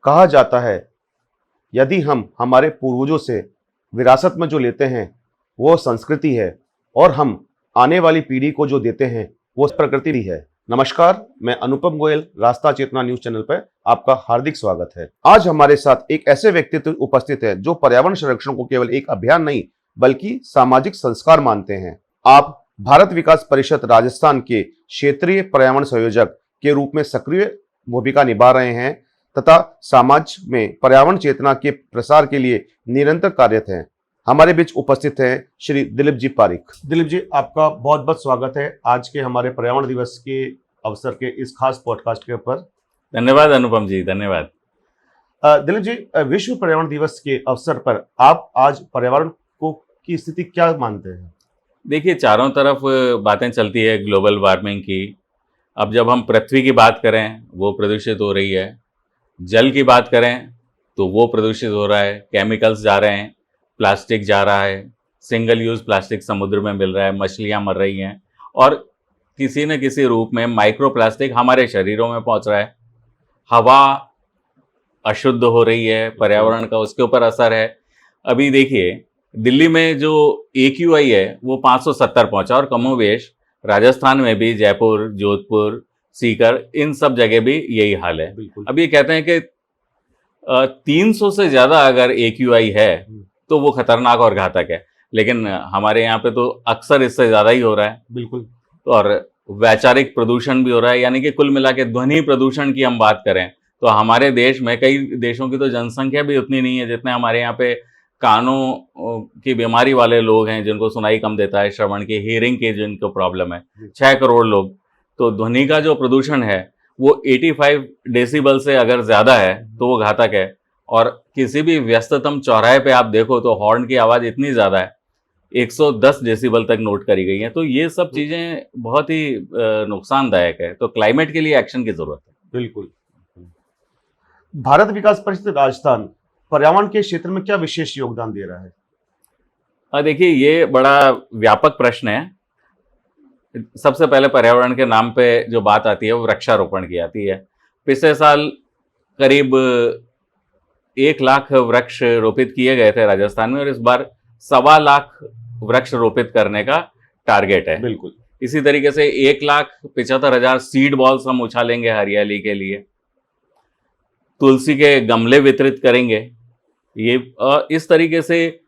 कहा जाता है यदि हम हमारे पूर्वजों से विरासत में जो लेते हैं वो संस्कृति है और हम आने वाली पीढ़ी को जो देते हैं वो प्रकृति भी है। नमस्कार, मैं अनुपम गोयल, रास्ता चेतना न्यूज चैनल पर आपका हार्दिक स्वागत है। आज हमारे साथ एक ऐसे व्यक्तित्व उपस्थित है जो पर्यावरण संरक्षण को केवल एक अभियान नहीं बल्कि सामाजिक संस्कार मानते हैं। आप भारत विकास परिषद राजस्थान के क्षेत्रीय पर्यावरण संयोजक के रूप में सक्रिय भूमिका निभा रहे हैं तथा समाज में पर्यावरण चेतना के प्रसार के लिए निरंतर कार्यरत हैं। हमारे बीच उपस्थित हैं श्री दिलीप जी पारिक। दिलीप जी, आपका बहुत बहुत स्वागत है आज के हमारे पर्यावरण दिवस के अवसर के इस खास पॉडकास्ट के ऊपर। धन्यवाद अनुपम जी, धन्यवाद। दिलीप जी, विश्व पर्यावरण दिवस के अवसर पर आप आज पर्यावरण को की स्थिति क्या मानते हैं? देखिए, चारों तरफ बातें चलती है ग्लोबल वार्मिंग की। अब जब हम पृथ्वी की बात करें वो प्रदूषित हो रही है, जल की बात करें तो वो प्रदूषित हो रहा है, केमिकल्स जा रहे हैं, प्लास्टिक जा रहा है, सिंगल यूज़ प्लास्टिक समुद्र में मिल रहा है, मछलियाँ मर रही हैं और किसी न किसी रूप में माइक्रो प्लास्टिक हमारे शरीरों में पहुंच रहा है। हवा अशुद्ध हो रही है, पर्यावरण का उसके ऊपर असर है। अभी देखिए, दिल्ली में जो AQI है वो 570 पहुंचा और कमोवेश राजस्थान में भी जयपुर, जोधपुर, सीकर, इन सब जगह भी यही हाल है। अब ये कहते हैं कि 300 से ज़्यादा अगर AQI है तो वो खतरनाक और घातक है, लेकिन हमारे यहाँ पे तो अक्सर इससे ज़्यादा ही हो रहा है। बिल्कुल। और वैचारिक प्रदूषण भी हो रहा है, यानी कि कुल मिला के ध्वनि प्रदूषण की हम बात करें तो हमारे देश में, कई देशों की तो जनसंख्या भी उतनी नहीं है जितने हमारे यहाँ पे कानों की बीमारी वाले लोग हैं, जिनको सुनाई कम देता है, श्रवण की, हियरिंग की जिनको प्रॉब्लम है, 6 करोड़ लोग। तो ध्वनि का जो प्रदूषण है वो 85 डेसिबल से अगर ज़्यादा है तो वो घातक है। और किसी भी व्यस्ततम चौराहे पे आप देखो तो हॉर्न की आवाज़ इतनी ज़्यादा है, 110 डेसिबल तक नोट करी गई हैं। तो ये सब चीज़ें बहुत ही नुकसानदायक है। तो क्लाइमेट के लिए एक्शन की ज़रूरत है। बिल्कुल। भारत विकास परिषद राजस्थान पर्यावरण के क्षेत्र में क्या विशेष योगदान दे रहा है? देखिए, ये बड़ा व्यापक प्रश्न है। सबसे पहले पर्यावरण के नाम पे जो बात आती है वो वृक्षारोपण की आती है। पिछले साल करीब 1 लाख वृक्ष रोपित किए गए थे राजस्थान में और इस बार 1.25 लाख वृक्ष रोपित करने का टारगेट है। बिल्कुल। इसी तरीके से 1,75,000 सीड बॉल्स हम उछालेंगे हरियाली के लिए। तुलसी के गमले वितरित करेंगे। ये इस तरीके से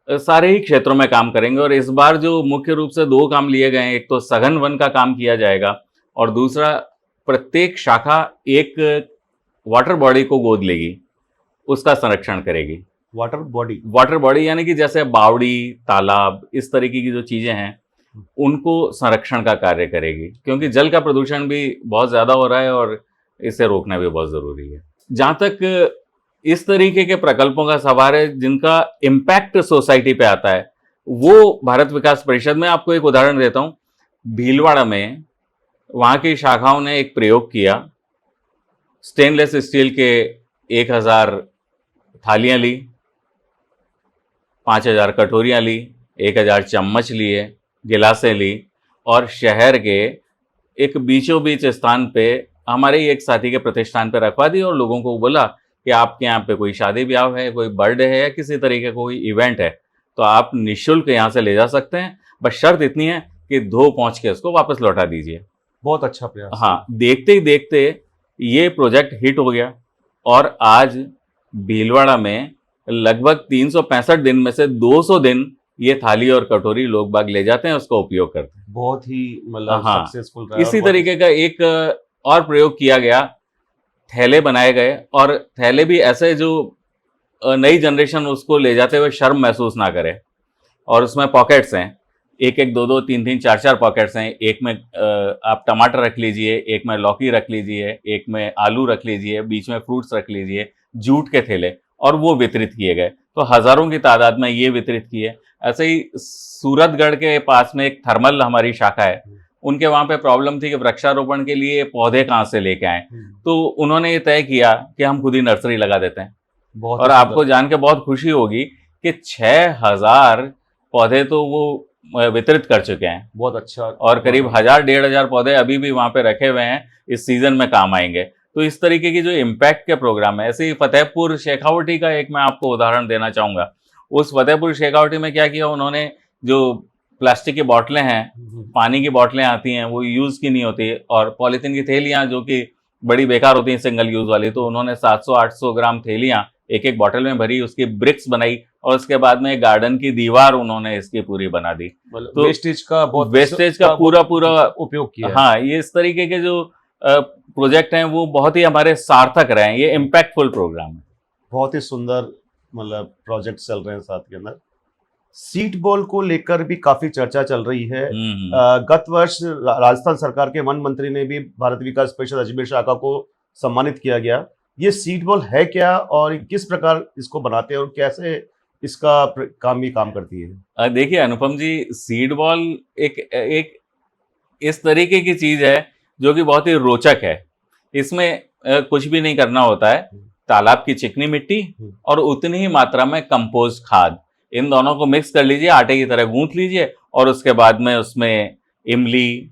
सारे ही क्षेत्रों में काम करेंगे। और इस बार जो मुख्य रूप से 2 काम लिए गए हैं, एक तो सघन वन का काम किया जाएगा और दूसरा प्रत्येक शाखा एक वाटर बॉडी को गोद लेगी, उसका संरक्षण करेगी। वाटर बॉडी यानी कि जैसे बावड़ी, तालाब, इस तरीके की जो चीजें हैं उनको संरक्षण का कार्य करेगी, क्योंकि जल का प्रदूषण भी बहुत ज्यादा हो रहा है और इसे रोकना भी बहुत जरूरी है। जहां तक इस तरीके के प्रकल्पों का सवाल है जिनका इम्पैक्ट सोसाइटी पे आता है, वो भारत विकास परिषद में, आपको एक उदाहरण देता हूं। भीलवाड़ा में वहां की शाखाओं ने एक प्रयोग किया। स्टेनलेस स्टील के 1000 थालियां ली, 5000 कटोरियां ली, 1000 चम्मच लिए, गिलासें ली और शहर के एक बीचों बीच स्थान पे हमारे ही एक साथी के प्रतिष्ठान पे रखवा दी और लोगों को बोला कि आपके यहाँ पे कोई शादी ब्याह है, कोई बर्थडे है या किसी तरीके का कोई इवेंट है तो आप निःशुल्क यहाँ से ले जा सकते हैं, बस शर्त इतनी है कि धो पहुँच के उसको वापस लौटा दीजिए। बहुत अच्छा प्रयास। हाँ, देखते ही देखते ये प्रोजेक्ट हिट हो गया और आज भीलवाड़ा में लगभग 365 दिन में से 200 दिन ये थाली और कटोरी लोग बाग ले जाते हैं, उसका उपयोग करते हैं। बहुत ही मतलब सक्सेसफुल रहा। इसी तरीके का एक और प्रयोग किया गया, थैले बनाए गए और थैले भी ऐसे जो नई जनरेशन उसको ले जाते हुए शर्म महसूस ना करे। और उसमें पॉकेट्स हैं, 1-1, 2-2, 3-3, 4-4 पॉकेट्स हैं। एक में आप टमाटर रख लीजिए, एक में लौकी रख लीजिए, एक में आलू रख लीजिए, बीच में फ्रूट्स रख लीजिए, जूट के थैले, और वो वितरित किए गए। तो हजारों की तादाद में ये वितरित किए। ऐसे ही सूरतगढ़ के पास में एक थर्मल हमारी शाखा है, उनके वहाँ पे प्रॉब्लम थी कि वृक्षारोपण के लिए पौधे कहाँ से लेके आए, तो उन्होंने ये तय किया कि हम खुद ही नर्सरी लगा देते हैं। और आपको जान के बहुत खुशी होगी कि 6000 पौधे तो वो वितरित कर चुके हैं। बहुत अच्छा। और करीब 1000-1500 पौधे अभी भी वहाँ पे रखे हुए हैं, इस सीजन में काम आएंगे। तो इस तरीके की जो इम्पैक्ट के प्रोग्राम है, ऐसे ही फतेहपुर शेखावटी का एक मैं आपको उदाहरण देना चाहूँगा। उस फतेहपुर शेखावटी में क्या किया उन्होंने, जो प्लास्टिक की बोतलें हैं, पानी की बोतलें आती हैं, वो यूज़ की नहीं होती, और पॉलीथीन की थैलियाँ जो कि बड़ी बेकार होती हैं सिंगल यूज़ वाली, तो उन्होंने 700-800 ग्राम थैलियाँ एक एक बॉटल में भरी, उसकी ब्रिक्स बनाई, और उसके बाद में गार्डन की दीवार उन्होंने इसकी पूरी बना दी। तो वेस्टेज का पूरा उपयोग किया है। हाँ, ये इस तरीके के जो प्रोजेक्ट हैं वो बहुत ही हमारे सार्थक रहे हैं। ये इम्पैक्टफुल प्रोग्राम है। बहुत ही सुंदर मतलब प्रोजेक्ट चल रहे हैं साथ के अंदर। सीड बॉल को लेकर भी काफी चर्चा चल रही है। गत वर्ष राजस्थान सरकार के वन मंत्री ने भी भारत विकास परिषद अजमेर शाखा को सम्मानित किया गया। ये सीड बॉल है क्या, और किस प्रकार इसको बनाते हैं, और कैसे इसका काम करती है? देखिए अनुपम जी, सीड बॉल एक इस तरीके की चीज है जो कि बहुत ही रोचक है। इसमें कुछ भी नहीं करना होता है, तालाब की चिकनी मिट्टी और उतनी ही मात्रा में कंपोस्ट खाद, इन दोनों को मिक्स कर लीजिए, आटे की तरह गूंथ लीजिए, और उसके बाद में उसमें इमली,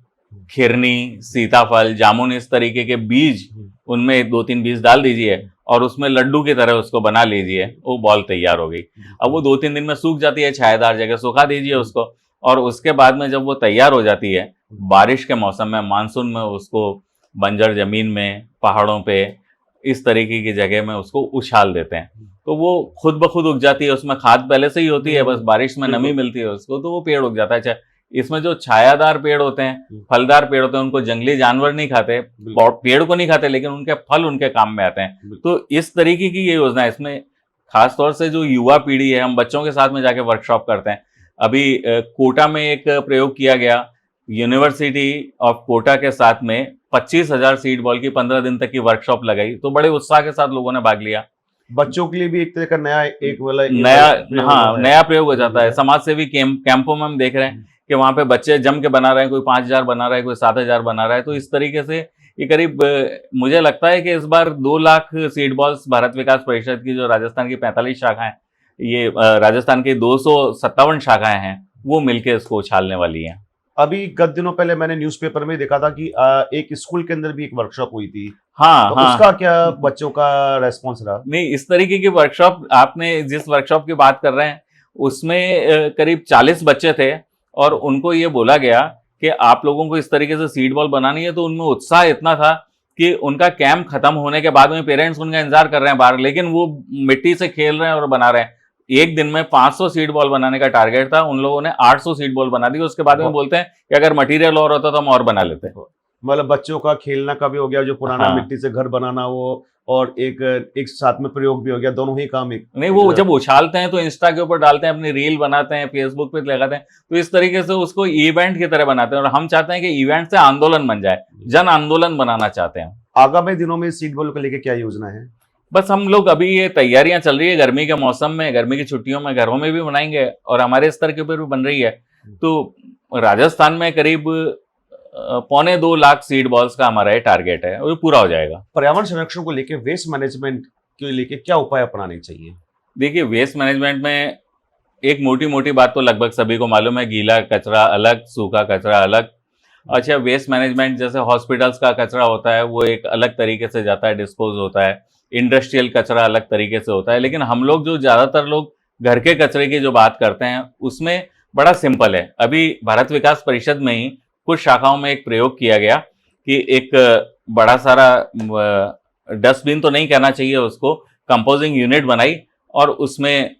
खिरनी, सीताफल, जामुन, इस तरीके के बीज, उनमें 2-3 बीज डाल दीजिए, और उसमें लड्डू की तरह उसको बना लीजिए। वो बॉल तैयार हो गई। अब वो 2-3 दिन में सूख जाती है, छायादार जगह सुखा दीजिए उसको, और उसके बाद में जब वो तैयार हो जाती है, बारिश के मौसम में, मानसून में, उसको बंजर जमीन में, पहाड़ों पे, इस तरीके की जगह में उसको उछाल देते हैं, तो वो खुद ब खुद उग जाती है। उसमें खाद पहले से ही होती है, बस बारिश में नमी मिलती है उसको, तो वो पेड़ उग जाता है। इसमें जो छायादार पेड़ होते हैं, फलदार पेड़ होते हैं, उनको जंगली जानवर नहीं खाते, पेड़ को नहीं खाते, लेकिन उनके फल उनके काम में आते हैं। तो इस तरीके की ये योजना है। इसमें खासतौर से जो युवा पीढ़ी है, हम बच्चों के साथ में जाके वर्कशॉप करते हैं। अभी कोटा में एक प्रयोग किया गया, यूनिवर्सिटी ऑफ कोटा के साथ में 25,000 सीड बॉल की 15 दिन तक की वर्कशॉप लगाई, तो बड़े उत्साह के साथ लोगों ने भाग लिया। बच्चों के लिए भी एक तरह का नया प्रयोग हो जाता है। समाज सेवी कैंपों में हम देख रहे हैं कि वहां पे बच्चे जम के बना रहे हैं, कोई 5,000 बना रहा है, कोई 7,000 बना रहा है। तो इस तरीके से ये करीब, मुझे लगता है कि इस बार 2 लाख सीड बॉल्स भारत विकास परिषद की, जो राजस्थान की 45 शाखाएं, ये राजस्थान की 257 शाखाएं हैं, वो मिलकर इसको उछालने वाली हैं। अभी गत दिनों पहले मैंने न्यूज़पेपर में देखा था कि एक स्कूल के अंदर भी एक वर्कशॉप हुई थी। हाँ, तो हाँ, उसका क्या बच्चों का रेस्पॉन्स रहा? नहीं, इस तरीके की वर्कशॉप, आपने जिस वर्कशॉप की बात कर रहे हैं उसमें करीब 40 बच्चे थे, और उनको ये बोला गया कि आप लोगों को इस तरीके से सीड बॉल बनानी है। तो उनमें उत्साह इतना था कि उनका कैंप खत्म होने के बाद में पेरेंट्स उनका इंतजार कर रहे हैं बाहर, लेकिन वो मिट्टी से खेल रहे हैं और बना रहे हैं। एक दिन में 500 सीड बॉल बनाने का टारगेट था, उन लोगों ने 800 सीड बॉल बना दी। उसके बाद में बोलते हैं कि अगर मटेरियल और होता तो हम और बना लेते। मतलब बच्चों का खेलना का भी हो गया, जो पुराना हाँ। मिट्टी से घर बनाना वो, और एक साथ में प्रयोग भी हो गया, दोनों ही काम एक नहीं, वो जब उछालते हैं तो इंस्टा के ऊपर डालते हैं, अपनी रील बनाते हैं, फेसबुक पे लगाते हैं, तो इस तरीके से उसको इवेंट की तरह बनाते हैं। और हम चाहते हैं कि इवेंट से आंदोलन बन जाए, जन आंदोलन बनाना चाहते हैं। आगामी दिनों में सीड बॉल को लेकर क्या योजना है? बस हम लोग, अभी ये तैयारियां चल रही है, गर्मी के मौसम में, गर्मी की छुट्टियों में घरों में भी बनाएंगे, और हमारे स्तर के ऊपर भी बन रही है। तो राजस्थान में करीब 2.25 लाख सीड बॉल्स का हमारा ये टारगेट है, और ये पूरा हो जाएगा। पर्यावरण संरक्षण को लेकर, वेस्ट मैनेजमेंट के लेके क्या उपाय अपनाने चाहिए? देखिए, वेस्ट मैनेजमेंट में एक मोटी मोटी बात तो लगभग सभी को मालूम है, गीला कचरा अलग, सूखा कचरा अलग। अच्छा, वेस्ट मैनेजमेंट जैसे हॉस्पिटल्स का कचरा होता है, वो एक अलग तरीके से जाता है, डिस्पोज होता है। इंडस्ट्रियल कचरा अलग तरीके से होता है। लेकिन हम लोग, जो ज़्यादातर लोग घर के कचरे की जो बात करते हैं, उसमें बड़ा सिंपल है। अभी भारत विकास परिषद में ही कुछ शाखाओं में एक प्रयोग किया गया कि एक बड़ा सारा डस्टबिन तो नहीं कहना चाहिए उसको, कंपोजिंग यूनिट बनाई, और उसमें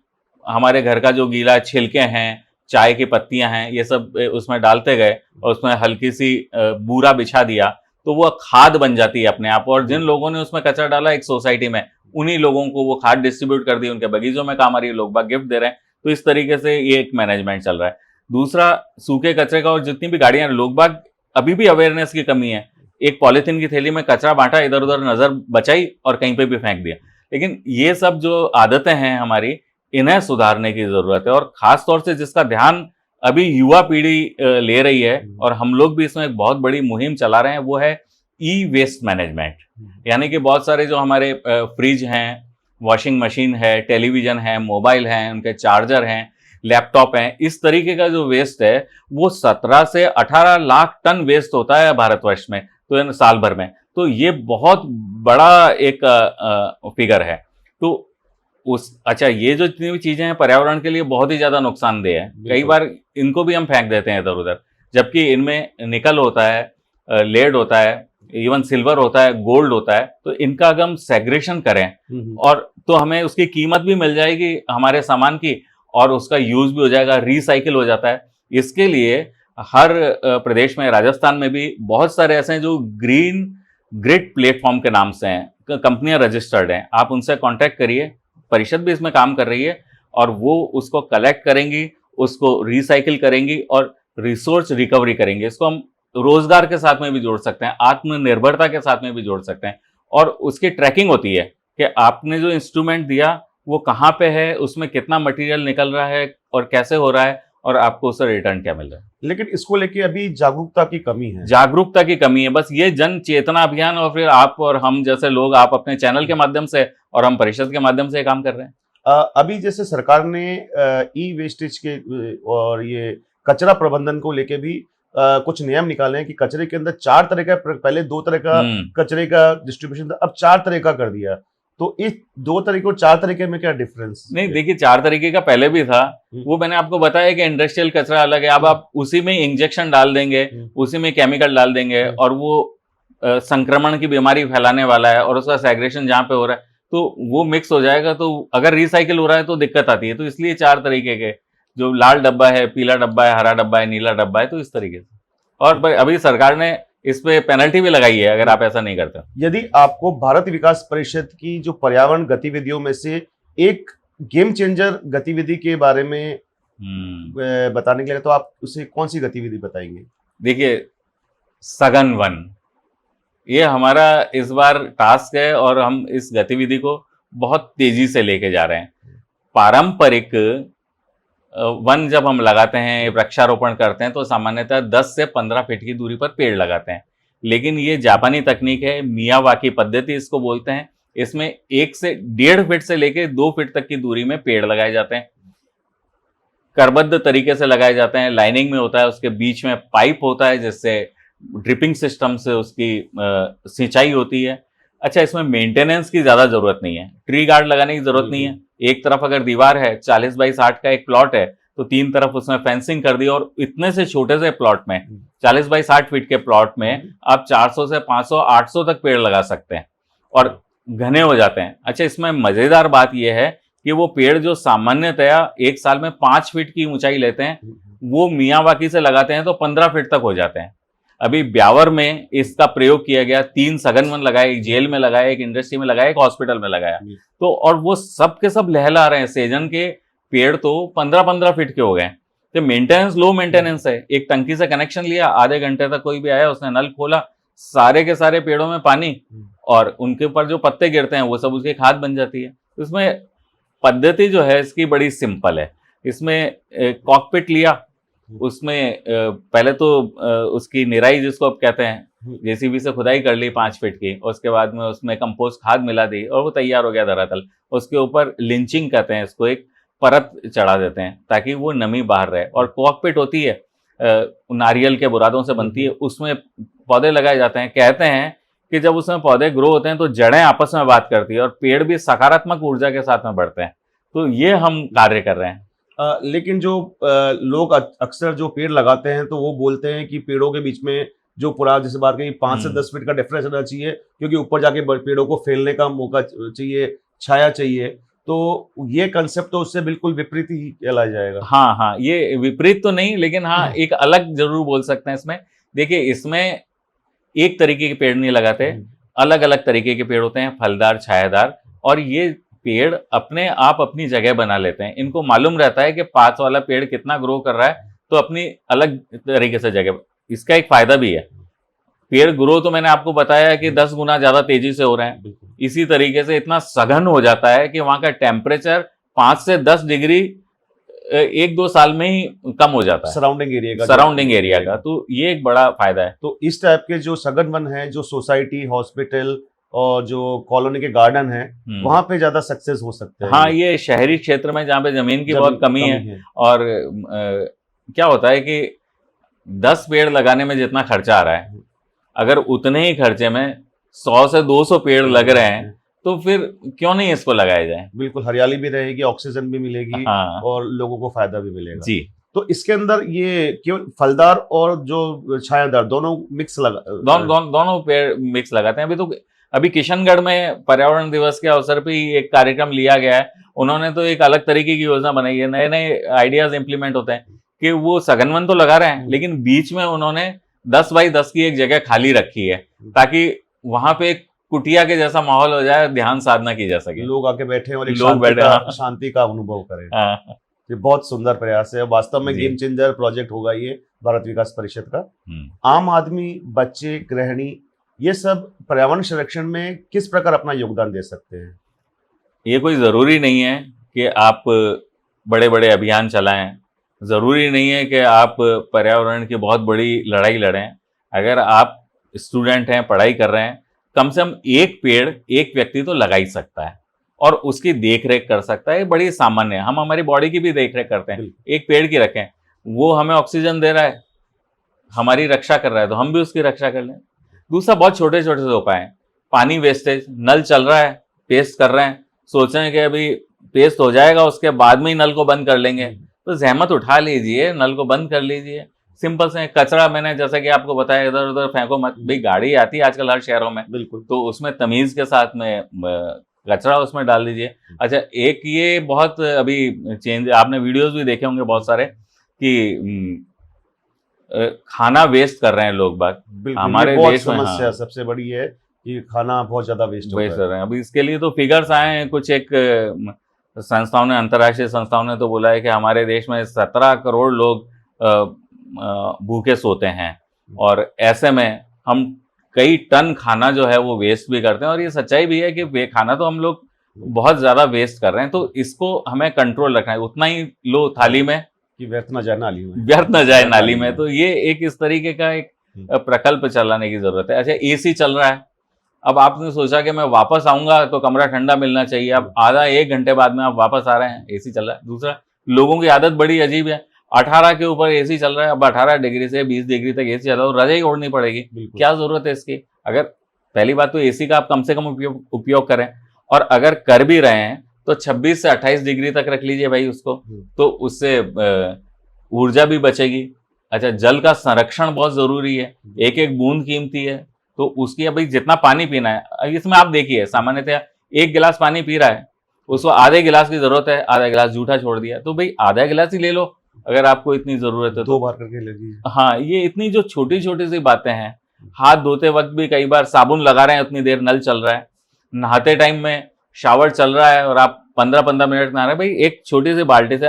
हमारे घर का जो गीला छिलके हैं, चाय की पत्तियां हैं, ये सब उसमें डालते गए, और उसमें हल्की सी बूरा बिछा दिया, तो वो खाद बन जाती है अपने आप। और जिन लोगों ने उसमें कचरा डाला एक सोसाइटी में, उन्हीं लोगों को वो खाद डिस्ट्रीब्यूट कर दी, उनके बगीचों में काम आ रही है, लोग बाग गिफ्ट दे रहे हैं। तो इस तरीके से ये एक मैनेजमेंट चल रहा है। दूसरा, सूखे कचरे का, और जितनी भी गाड़ियां, लोग बाग अभी भी अवेयरनेस की कमी है। एक पॉलीथीन की थैली में कचरा बांटा, इधर उधर नजर बचाई और कहीं पे भी फेंक दिया। लेकिन ये सब जो आदतें हैं हमारी, इन्हें सुधारने की जरूरत है। और खास तौर से जिसका ध्यान अभी युवा पीढ़ी ले रही है, और हम लोग भी इसमें एक बहुत बड़ी मुहिम चला रहे हैं, वो है ई वेस्ट मैनेजमेंट। यानी कि बहुत सारे जो हमारे फ्रिज हैं, वॉशिंग मशीन है, टेलीविजन है, मोबाइल हैं, उनके चार्जर हैं, लैपटॉप हैं, इस तरीके का जो वेस्ट है, वो 17 से 18 लाख टन वेस्ट होता है भारतवर्ष में, तो साल भर में। तो ये बहुत बड़ा एक फिगर है। तो अच्छा, ये जो जितनी भी चीजें हैं पर्यावरण के लिए बहुत ही ज्यादा नुकसानदेह है। कई बार इनको भी हम फेंक देते हैं इधर उधर, जबकि इनमें निकल होता है, लेड होता है, इवन सिल्वर होता है, गोल्ड होता है। तो इनका अगर हम सेग्रेशन करें और तो हमें उसकी कीमत भी मिल जाएगी हमारे सामान की, और उसका यूज भी हो जाएगा, रिसाइकिल हो जाता है। इसके लिए हर प्रदेश में, राजस्थान में भी बहुत सारे ऐसे हैं जो ग्रीन ग्रिड प्लेटफॉर्म के नाम से हैं, कंपनियां रजिस्टर्ड हैं। आप उनसे कांटेक्ट करिए, परिषद भी इसमें काम कर रही है, और वो उसको कलेक्ट करेंगी, उसको रिसाइकिल करेंगी और रिसोर्स रिकवरी करेंगे। इसको हम रोजगार के साथ में भी जोड़ सकते हैं, आत्मनिर्भरता के साथ में भी जोड़ सकते हैं। और उसकी ट्रैकिंग होती है कि आपने जो इंस्ट्रूमेंट दिया वो कहाँ पे है, उसमें कितना मटेरियल निकल रहा है और कैसे हो रहा है, और आपको उससे रिटर्न क्या मिल रहा है। लेकिन इसको लेके अभी जागरूकता की कमी है। जागरूकता की कमी है, बस ये जन चेतना अभियान, और फिर आप और हम जैसे लोग, आप अपने चैनल के माध्यम से और हम परिषद के माध्यम से काम कर रहे हैं। अभी जैसे सरकार ने ई वेस्टेज के और ये कचरा प्रबंधन को लेके भी कुछ नियम निकाले हैं कि कचरे के अंदर 4 तरह का, पहले 2 तरह का कचरे का डिस्ट्रीब्यूशन था, अब 4 तरह का कर दिया। तो इस 2 तरीके और 4 तरीके में क्या डिफरेंस? नहीं, देखिए 4 तरीके का पहले भी था, वो मैंने आपको बताया कि इंडस्ट्रियल कचरा अलग है। अब आप उसी में इंजेक्शन डाल देंगे, उसी में केमिकल डाल देंगे, और वो संक्रमण की बीमारी फैलाने वाला है, और उसका सेग्रेशन जहां पे हो रहा है तो वो मिक्स हो जाएगा। तो अगर रिसाइकिल हो रहा है तो दिक्कत आती है। तो इसलिए 4 तरीके के, जो लाल डब्बा है, पीला डब्बा है, हरा डब्बा है, नीला डब्बा है, तो इस तरीके से। और अभी सरकार ने इस पे पेनल्टी भी लगाई है अगर आप ऐसा नहीं करते। यदि आपको भारत विकास परिषद की जो पर्यावरण गतिविधियों में से एक गेम चेंजर गतिविधि के बारे में बताने के लिए, तो आप उसे कौन सी गतिविधि बताएंगे? देखिए, सघन वन, ये हमारा इस बार टास्क है, और हम इस गतिविधि को बहुत तेजी से लेके जा रहे हैं। पारंपरिक वन जब हम लगाते हैं, वृक्षारोपण करते हैं, तो सामान्यतः 10 से 15 फीट की दूरी पर पेड़ लगाते हैं। लेकिन ये जापानी तकनीक है, मियावाकी पद्धति इसको बोलते हैं। इसमें 1 से 1.5 फीट से लेकर 2 फीट तक की दूरी में पेड़ लगाए जाते हैं, करबद्ध तरीके से लगाए जाते हैं। लाइनिंग में होता है, उसके बीच में पाइप होता है जिससे ड्रिपिंग सिस्टम से उसकी सिंचाई होती है। अच्छा, इसमें मेंटेनेंस की ज्यादा जरूरत नहीं है, ट्री गार्ड लगाने की जरूरत नहीं है। एक तरफ अगर दीवार है, 40 बाई 60 का एक प्लॉट है, तो 3 तरफ उसमें फेंसिंग कर दी, और इतने से छोटे से प्लॉट में, 40 बाई 60 फीट के प्लॉट में आप 400 से 500, 800 तक पेड़ लगा सकते हैं, और घने हो जाते हैं। अच्छा, इसमें मजेदार बात यह है कि वो पेड़ जो सामान्यतया एक साल में 5 फीट की ऊंचाई लेते हैं, वो मियावाकी से लगाते हैं तो 15 फीट तक हो जाते हैं। अभी ब्यावर में इसका प्रयोग किया गया, 3 सघन वन लगाए, एक जेल में लगाया, एक इंडस्ट्री में लगाया, एक हॉस्पिटल में लगाया। तो और वो सब के सब लहला रहे हैं। सेजन के पेड़ तो 15-15 फीट के हो गए। तो मेंटेनेंस, लो मेंटेनेंस है। एक टंकी से कनेक्शन लिया, आधे घंटे तक कोई भी आया, उसने नल खोला, सारे के सारे पेड़ों में पानी, और उनके ऊपर जो पत्ते गिरते हैं वो सब उसकी खाद बन जाती है। इसमें पद्धति जो है इसकी बड़ी सिंपल है। इसमें कॉकपिट लिया, उसमें पहले तो उसकी निराई जिसको आप कहते हैं, जेसीबी से खुदाई कर ली 5 फीट की, उसके बाद में उसमें कंपोस्ट खाद मिला दी, और वो तैयार हो गया धरातल। उसके ऊपर लिंचिंग कहते हैं इसको, एक परत चढ़ा देते हैं ताकि वो नमी बाहर रहे। और कॉकपिट होती है, नारियल के बुरादों से बनती है, उसमें पौधे लगाए जाते हैं। कहते हैं कि जब उसमें पौधे ग्रो होते हैं तो जड़ें आपस में बात करती है, और पेड़ भी सकारात्मक ऊर्जा के साथ में बढ़ते हैं। तो ये हम कार्य कर रहे हैं। लेकिन जो लोग अक्सर जो पेड़ लगाते हैं तो वो बोलते हैं कि पेड़ों के बीच में जो पूरा, जैसे बात कही, 5 से 10 फीट का डिफरेंस रहना चाहिए, क्योंकि ऊपर जाके पेड़ों को फैलने का मौका चाहिए, छाया चाहिए। तो ये कंसेप्ट तो उससे बिल्कुल विपरीत ही कहला जाएगा। हाँ, ये विपरीत तो नहीं, लेकिन हाँ एक अलग जरूर बोल सकते हैं इसमें। देखिए, इसमें एक तरीके के पेड़ नहीं लगाते, अलग अलग तरीके के पेड़ होते हैं, फलदार, छायादार, और ये पेड़ अपने आप अपनी जगह बना लेते हैं। इनको मालूम रहता है कि पास वाला पेड़ कितना ग्रो कर रहा है, तो अपनी अलग तरीके से जगह। इसका एक फायदा भी है, पेड़ ग्रो तो मैंने आपको बताया कि 10 गुना ज्यादा तेजी से हो रहे हैं। इसी तरीके से इतना सघन हो जाता है कि वहां का टेम्परेचर 5 से 10 डिग्री 1-2 साल में ही कम हो जाता है, सराउंडिंग एरिया का। तो ये एक बड़ा फायदा है। तो इस टाइप के जो सघन वन है, जो सोसाइटी, हॉस्पिटल और जो कॉलोनी के गार्डन है, वहां पे ज्यादा सक्सेस हो सकते हैं। हाँ, ये शहरी क्षेत्र में जहाँ पे जमीन की बहुत कमी है। और क्या होता है कि 10 पेड़ लगाने में जितना खर्चा आ रहा है, अगर उतने ही खर्चे में 100 से 200 पेड़ लग रहे हैं, तो फिर क्यों नहीं इसको लगाया जाए। बिल्कुल, हरियाली भी रहेगी, ऑक्सीजन भी मिलेगी हाँ और लोगों को फायदा भी मिलेगा। जी, तो इसके अंदर ये केवल फलदार और जो छायादार दोनों मिक्स लगा दोनों पेड़ मिक्स लगाते हैं। अभी किशनगढ़ में पर्यावरण दिवस के अवसर पे ही एक कार्यक्रम लिया गया है। उन्होंने तो एक अलग तरीके की योजना बनाई है, नए नए आइडियाज इंप्लीमेंट होते हैं कि वो सघन तो लगा रहे हैं, लेकिन बीच में उन्होंने 10 बाई 10 की एक जगह खाली रखी है ताकि वहां पे एक कुटिया के जैसा माहौल हो जाए, ध्यान साधना की जा सके, लोग आके बैठे और एक लोग बैठे, शांति का अनुभव करें। हाँ। ये बहुत सुंदर प्रयास है, वास्तव में जी। गेम चेंजर प्रोजेक्ट होगा ये भारत विकास परिषद का। आम आदमी, बच्चे, गृहिणी, ये सब पर्यावरण संरक्षण में किस प्रकार अपना योगदान दे सकते हैं? ये कोई ज़रूरी नहीं है कि आप बड़े बड़े अभियान चलाएं, ज़रूरी नहीं है कि आप पर्यावरण की बहुत बड़ी लड़ाई लड़ें। अगर आप स्टूडेंट हैं, पढ़ाई कर रहे हैं, कम से कम एक पेड़ एक व्यक्ति तो लगा ही सकता है और उसकी देख रेख कर सकता है। ये बड़ी सामान्य है, हम हमारी बॉडी की भी देख रेख करते हैं। एक पेड़ की रखें, वो हमें ऑक्सीजन दे रहा है, हमारी रक्षा कर रहा है, तो हम भी उसकी रक्षा कर लें। दूसरा, बहुत छोटे छोटे से उपाय हैं। पानी वेस्टेज, नल चल रहा है, पेस्ट कर रहे हैं, सोच रहे हैं कि अभी पेस्ट हो जाएगा उसके बाद में ही नल को बंद कर लेंगे, तो जहमत उठा लीजिए, नल को बंद कर लीजिए। सिंपल से कचरा, मैंने जैसे कि आपको बताया, इधर उधर फेंको मत। भाई गाड़ी आती है आजकल हर शहरों में, बिल्कुल, तो उसमें तमीज के साथ में कचरा उसमें डाल दीजिए। अच्छा, एक ये बहुत अभी चेंज, आपने वीडियोस भी देखे होंगे बहुत सारे कि खाना वेस्ट कर रहे हैं लोग बाग हमारे देश में। समस्या हाँ, सबसे बड़ी है कि खाना बहुत ज्यादा वेस्ट कर रहे हैं। अभी इसके लिए तो फिगर्स आए हैं, कुछ एक संस्थाओं ने, अंतर्राष्ट्रीय संस्थाओं ने तो बोला है कि हमारे देश में 17 करोड़ लोग भूखे सोते हैं, और ऐसे में हम कई टन खाना जो है वो वेस्ट भी करते हैं। और ये सच्चाई भी है कि खाना तो हम लोग बहुत ज्यादा वेस्ट कर रहे हैं, तो इसको हमें कंट्रोल रखना है। उतना ही लो थाली में कि व्यर्थ न जाए नाली में, व्यर्थ न जाए नाली में। तो ये एक इस तरीके का एक प्रकल्प चलाने की जरूरत है। अच्छा, एसी चल रहा है, अब आपने सोचा कि मैं वापस आऊंगा तो कमरा ठंडा मिलना चाहिए, अब आधा एक घंटे बाद में आप वापस आ रहे हैं, एसी चल रहा है। दूसरा, लोगों की आदत बड़ी अजीब है, 18 के ऊपर एसी चल रहा है, अब 18 डिग्री से 20 डिग्री तक एसी चल रहा है, और रजाई ओढ़नी पड़ेगी। क्या जरूरत है इसकी? अगर पहली बात तो एसी का आप कम से कम उपयोग करें, और अगर कर भी रहे हैं तो 26 से 28 डिग्री तक रख लीजिए भाई उसको, तो उससे ऊर्जा भी बचेगी। अच्छा, जल का संरक्षण बहुत जरूरी है, एक एक बूंद कीमती है, तो उसकी अभी जितना पानी पीना है, इसमें आप देखिए सामान्यतः एक गिलास पानी पी रहा है, उसको आधे गिलास की जरूरत है, आधा गिलास जूठा छोड़ दिया, तो भाई आधा गिलास ही ले लो अगर आपको इतनी जरूरत है तो। 2 बार करके ले लीजिए। हाँ, ये इतनी जो छोटी छोटी सी बातें हैं। हाथ धोते वक्त भी कई बार साबुन लगा रहे हैं, उतनी देर नल चल रहा है, नहाते टाइम में शावर चल रहा है और आप 15-15 मिनट नहा रहे हैं, भाई एक छोटी सी बाल्टी से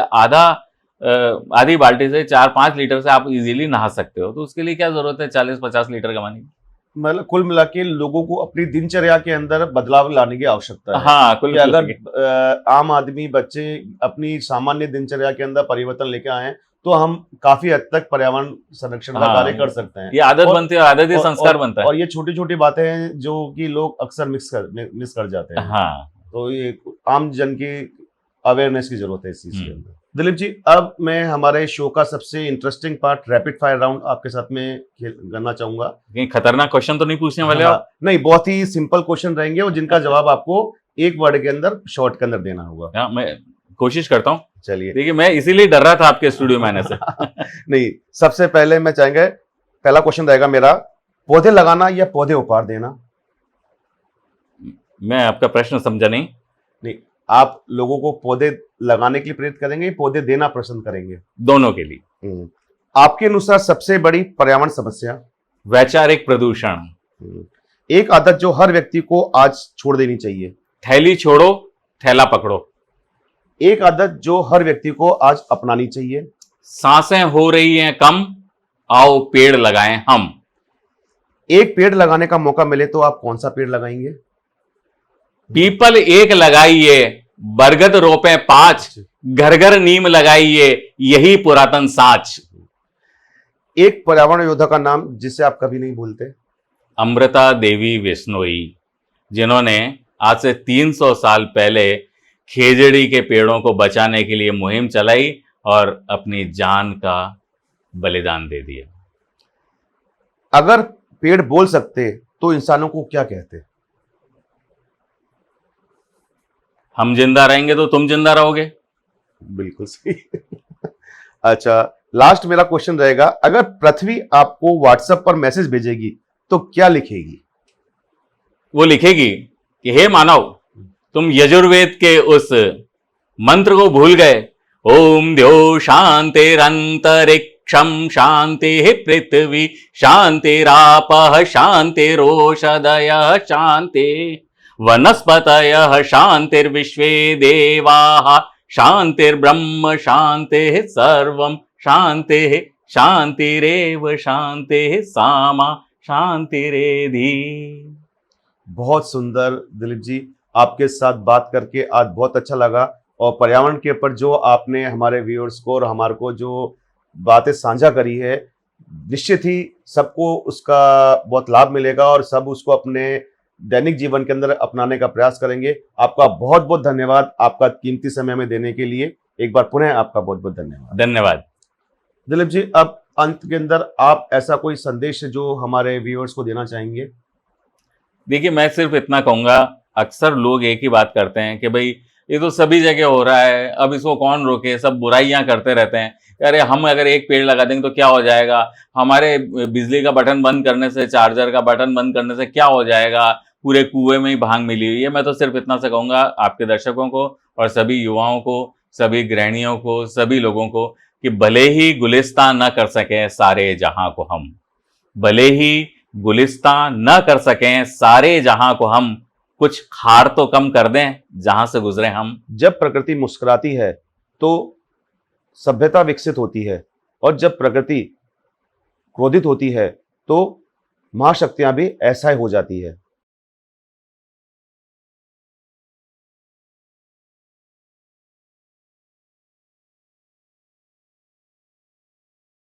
आधी बाल्टी से 4-5 लीटर से आप इजीली नहा सकते हो, तो उसके लिए क्या जरूरत है 40-50 लीटर का पानी? मतलब कुल मिला के लोगों को अपनी दिनचर्या के अंदर बदलाव लाने की आवश्यकता है। हाँ, कुल कि अगर आम आदमी, बच्चे अपनी सामान्य दिनचर्या के अंदर परिवर्तन लेके आए तो हम काफी हद तक पर्यावरण संरक्षण का कार्य कर सकते हैं। ये आदत बनती है, आदत ही संस्कार बनता है। और ये छोटी छोटी बातें हैं जो कि लोग अक्सर मिस कर जाते हैं। हाँ, तो ये आम जन की अवेयरनेस की जरूरत है इस चीज के अंदर। दिलीप जी, अब मैं हमारे शो का सबसे interesting part rapid fire round आपके साथ में करना चाहूंगा। कहीं खतरनाक क्वेश्चन तो नहीं पूछने वाले आप? नहीं, बहुत ही सिंपल क्वेश्चन रहेंगे और जिनका जवाब आपको एक वर्ड के अंदर, शॉर्ट के अंदर देना होगा। मैं कोशिश करता हूँ। चलिए, देखिए, मैं इसीलिए डर रहा था आपके स्टूडियो में आने से। नहीं, सबसे पहले मैं चाहेंगे, पहला क्वेश्चन रहेगा मेरा, पौधे लगाना या पौधे उपहार देना? मैं आपका प्रश्न समझा नहीं। नहीं, आप लोगों को पौधे लगाने के लिए प्रेरित करेंगे, पौधे देना पसंद करेंगे? दोनों के लिए। आपके अनुसार सबसे बड़ी पर्यावरण समस्या? वैचारिक प्रदूषण। एक आदत जो हर व्यक्ति को आज छोड़ देनी चाहिए? थैली छोड़ो, थैला पकड़ो। एक आदत जो हर व्यक्ति को आज अपनानी चाहिए? सांसें हो रही हैं कम, आओ पेड़ लगाएं हम। एक पेड़ लगाने का मौका मिले तो आप कौन सा पेड़ लगाएंगे? पीपल एक लगाइए, बरगद रोपे 5, घर घर नीम लगाइए, यही पुरातन साच। एक पर्यावरण योद्धा का नाम जिसे आप कभी नहीं भूलते? अमृता देवी बिश्नोई, जिन्होंने आज से 300 साल पहले खेजड़ी के पेड़ों को बचाने के लिए मुहिम चलाई और अपनी जान का बलिदान दे दिया। अगर पेड़ बोल सकते तो इंसानों को क्या कहते हैं? हम जिंदा रहेंगे तो तुम जिंदा रहोगे। बिल्कुल सही। अच्छा, लास्ट मेरा क्वेश्चन रहेगा, अगर पृथ्वी आपको व्हाट्सएप पर मैसेज भेजेगी तो क्या लिखेगी? वो लिखेगी कि हे मानव, तुम यजुर्वेद के उस मंत्र को भूल गए। ओम द्यो शांतिरंतरिक्षम शांति पृथ्वी शांतिरापः शांतिरोषधयः शांति वनस्पतयः शांतिर्विश्वे देवाः शांतिर्ब्रह्म शांतिः सर्वं शांतिः शांतिरेव शांतिः सामा शांतिरेधि। बहुत सुंदर दिलीप जी, आपके साथ बात करके आज बहुत अच्छा लगा, और पर्यावरण के ऊपर जो आपने हमारे व्यूअर्स को और हमारे को जो बातें साझा करी है, निश्चित ही सबको उसका बहुत लाभ मिलेगा और सब उसको अपने दैनिक जीवन के अंदर अपनाने का प्रयास करेंगे। आपका बहुत बहुत धन्यवाद, आपका कीमती समय में देने के लिए एक बार पुनः आपका बहुत बहुत धन्यवाद। धन्यवाद दिलीप जी, अब अंत के अंदर आप ऐसा कोई संदेश जो हमारे व्यूअर्स को देना चाहेंगे? देखिए, मैं सिर्फ इतना कहूंगा, अक्सर लोग एक ही बात करते हैं कि भाई ये तो सभी जगह हो रहा है, अब इसको कौन रोके, सब बुराइयां करते रहते हैं। अरे हम अगर एक पेड़ लगा देंगे तो क्या हो जाएगा, हमारे बिजली का बटन बंद करने से, चार्जर का बटन बंद करने से क्या हो जाएगा, पूरे कुएं में ही भांग मिली हुई है। मैं तो सिर्फ इतना सा कहूंगा आपके दर्शकों को और सभी युवाओं को, सभी गृहिणियों को, सभी लोगों को, कि भले ही गुलिस्तान न कर सके सारे जहां को हम, भले ही गुलिस्तान न कर सकें सारे जहां को हम, कुछ खार तो कम कर दें जहां से गुजरे हम। जब प्रकृति मुस्कुराती है तो सभ्यता विकसित होती है, और जब प्रकृति क्रोधित होती है तो महाशक्तियां भी ऐसा ही हो जाती है।